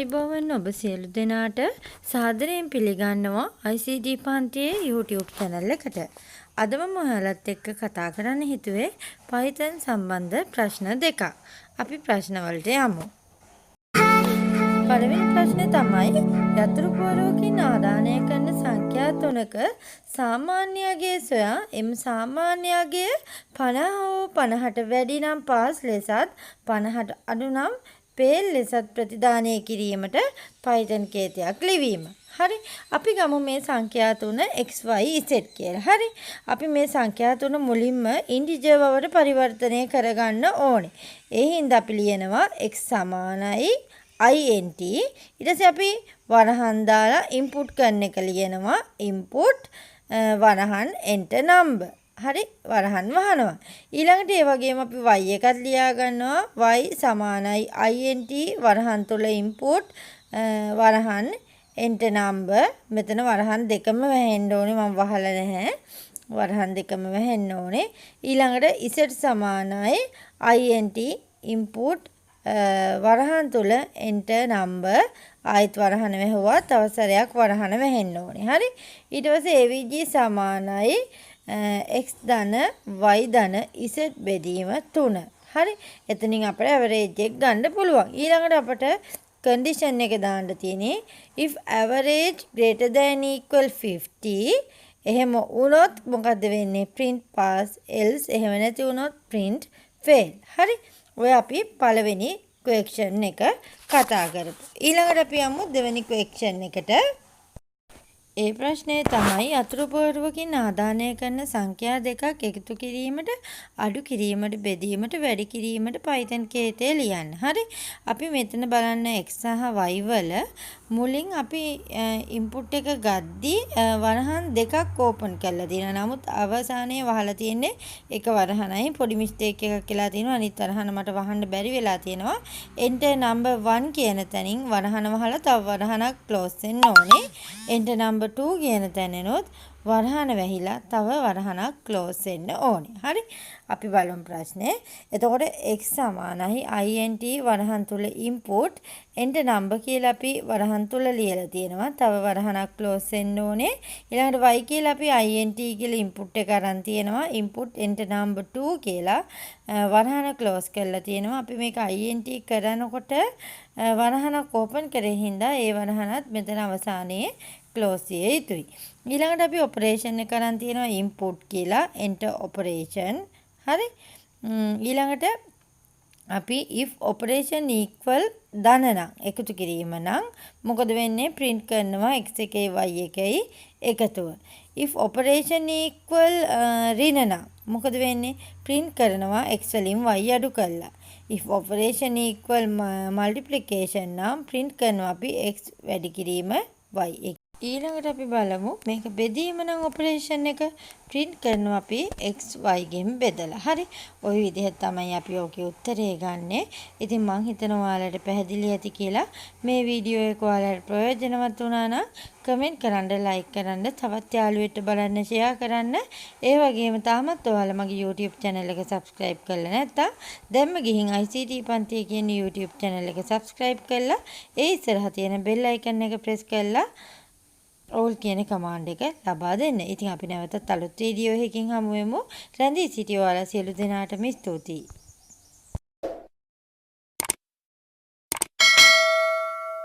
ආයුබෝවන් ඔබ සියලු දෙනාට සාදරයෙන් පිළිගන්නවා ICT පන්තියේ YouTube channel එකට. අද මම ඔයාලත් එක්ක කතා කරන්න හිතුවේ Python සම්බන්ධ ප්‍රශ්න දෙකක්. අපි ප්‍රශ්න වලට යමු. පළවෙනි ප්‍රශ්නේ තමයි යතුරු පුවරුවකින් ආදානය කරන සංඛ්‍යා තුනක සාමාන්‍යයගේ සොයා එම සාමාන්‍යයගේ 50 හෝ 50ට වැඩි නම් පාස් ලෙසත් 50ට අඩු නම් පේල් ලෙසත් ප්‍රතිදානය කිරීමට Python කේතයක් ලිවීම. හරි. අපි ගමු මේ සංඛ්‍යා තුන x y z කියලා. හරි. අපි මේ සංඛ්‍යා තුන මුලින්ම ඉන්ටිජර් බවට පරිවර්තනය කරගන්න ඕනේ. ඒ හින්දා අපි ලියනවා x සමානයි int. ඊට පස්සේ අපි වරහන් දාලා input කරන එක ලියනවා input වරහන් enter number. හරි වරහන් වහනවා. ඊළඟට ඒ වගේම අපි y එකත් ලියා ගන්නවා y සමානයි int වරහන් තුල input වරහන් enter number. මෙතන වරහන් දෙකම වැහෙන්න ඕනේ, මම වහලා නැහැ. වරහන් දෙකම වැහෙන්න ඕනේ. ඊළඟට z සමානයි int input වරහන් තුල enter number. ආයත් වරහන වැහුවා, තව සැරයක් වරහන වැහෙන්න ඕනේ. හරි. ඊට පස්සේ avg සමානයි x ධන y ධන z බෙදීම 3. හරි. එතනින් අපිට average එක ගන්න පුළුවන්. ඊළඟට අපිට condition එක දාන්න තියෙන්නේ if average greater than equal 50. එහෙම වුණොත් මොකද වෙන්නේ? print pass, else එහෙම නැති වුණොත් print fail. හරි. ඔය අපි පළවෙනි question එක කතා කරමු. ඊළඟට අපි යමු දෙවෙනි question එකට. ඒ ප්‍රශ්නේ තමයි යතුරු පුවරුවකින් ආදානය කරන සංඛ්‍යා දෙකක් එකතු කිරීමට, අඩු කිරීමට, බෙදීමට, වැඩි කිරීමට Python කේතය ලියන්න. හරි. අපි මෙතන බලන්න x සහ y වල මුලින් අපි input එක ගද්දී වරහන් දෙකක් ඕපන් කරලා තියෙනවා. නමුත් අවසානයේ වහලා තියෙන්නේ එක වරහනයි. පොඩි mistake එකක් කියලා තියෙනවා. අනිත් වරහන මට වහන්න බැරි වෙලා තියෙනවා. enter number 1 කියන තැනින් වරහන වහලා තව වරහනක් close වෙන්න ඕනේ. enter number 2 කියන තැනනොත් වරහන වැහිලා තව වරහනක් ක්ලෝස් වෙන්න ඕනේ. හරි. අපි බලමු ප්‍රශ්නේ. එතකොට x සමානයි int වරහන් තුල input enter number කියලා අපි වරහන් තුල ලියලා තියෙනවා. තව වරහනක් ක්ලෝස් වෙන්න ඕනේ. ඊළඟට y කියලා අපි int කියලා input එක අරන් තියෙනවා. input enter number 2 කියලා වරහන ක්ලෝස් කරලා තියෙනවා. අපි මේක int කරනකොට වරහනක් ඕපන් කරේ හින්දා ඒ වරහනත් මෙතන අවසානයේ ක්ලෝස් විය යුතුයි. ඊළඟට අපි ඔපරේෂන් එක කරන් තියෙනවා input කියලා enter operation. හරි. ඊළඟට අපි if operation equal ධන නම් එකතු කිරීම නම් මොකද වෙන්නේ? print කරනවා x එකයි y එකයි එකතුව. if operation equal ඍණ නම් මොකද වෙන්නේ? print කරනවා x වලින් y අඩු කරලා. if operation equal multiplication නම් print කරනවා අපි x වැඩි කිරීම y එක. ඊළඟට අපි බලමු මේක බෙදීම නම් ඔපරේෂන් එක print කරනවා අපි x y ගෙන් බෙදලා. හරි. ওই විදිහට තමයි අපි ඔකේ උත්තරේ ගන්නෙ. ඉතින් මං හිතනවා ඔයාලට පැහැදිලි ඇති කියලා. මේ වීඩියෝ එක ඔයාලට ප්‍රයෝජනවත් වුණා නම් කමෙන්ට් කරන්න, ලයික් කරන්න, තවත් යාළුවෙක්ට බලන්න ෂෙයා කරන්න. ඒ වගේම තාමත් ඔයාලා මගේ YouTube channel එක subscribe කරලා නැත්නම් දැන්ම ගිහින් ICT පන්තිය කියන YouTube channel එක subscribe කරලා ඒ ඉස්සරහා තියෙන bell icon එක press කරලා all කියන කමාන්ඩ් එක ලබා දෙන්න. ඉතින් අපි නැවතත් අලුත් වීඩියෝ එකකින් හමු වෙමු. රැඳී සිටියෝ ඔයාලා සියලු දෙනාටම ස්තුතියි.